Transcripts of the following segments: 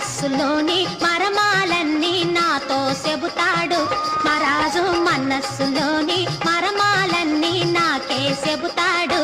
మనస్సులోని మరమాలన్నీ నాతో చెబుతాడు. మరాజు మనస్సులోని మరమాలన్నీ నాకే చెబుతాడు.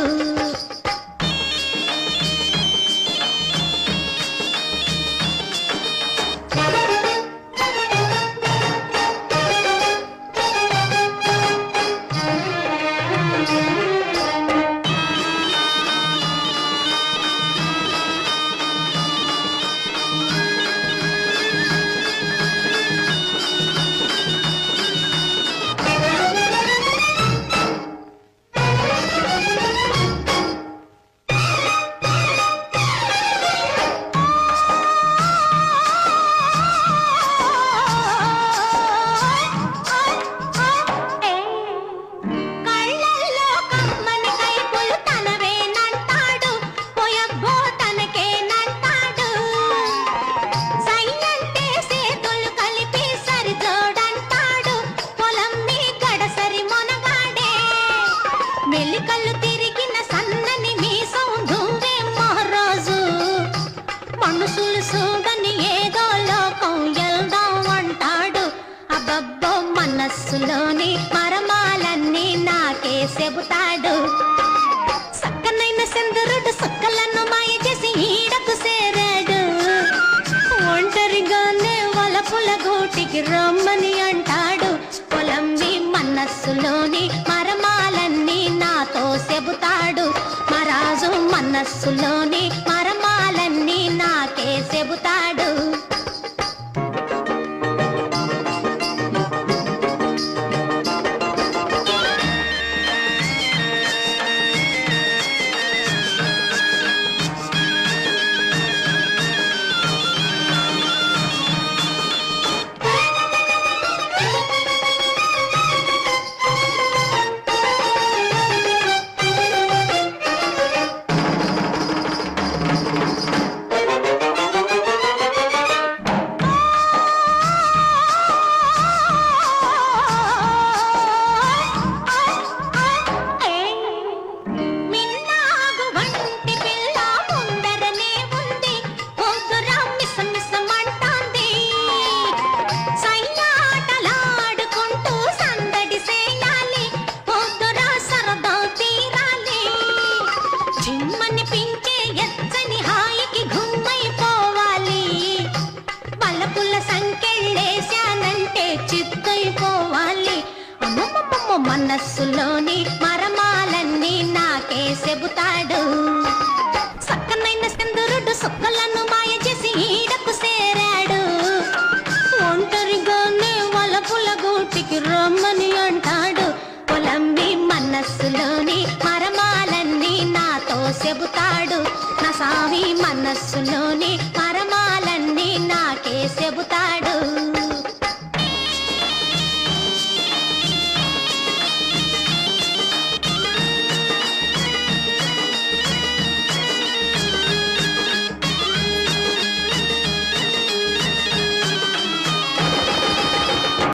మెలికల్లు తిరిగిన సన్నని మీసం దువ్వే మహారాజు మనుషులు చూడని ఏదో లోకం వెళ్దాం అంటాడు. అబ్బబ్బో మనస్సులోని మరమాలన్నీ నాకే చెబుతాడు. సక్కనైన చంద్రుడు సక్కలను మాయ చేసి ఈడకు చేరాడు. ఒంటరిగానే వలపుల గూటికి రమ్మని అంటాడు. పొలంవి మనస్సులోని మరమాలన్నీ నాతో చెబుతాడు. మరాజు మనస్సులోని మరమాలన్నీ నాకే చెబుతాడు. మనస్సులోని మరమాలన్నీ నాకే చెబుతాడు. సక్కనైన చంద్రుడు సుక్కలను మాయ చేసి ఈడకు చేరాడు. ఒంటరిగానే వలపుల గూటికి రమ్మని అంటాడు. పొలంవి మనస్సులోని మరమాలన్నీ నాతో చెబుతాడు. నా సామి మనస్సులో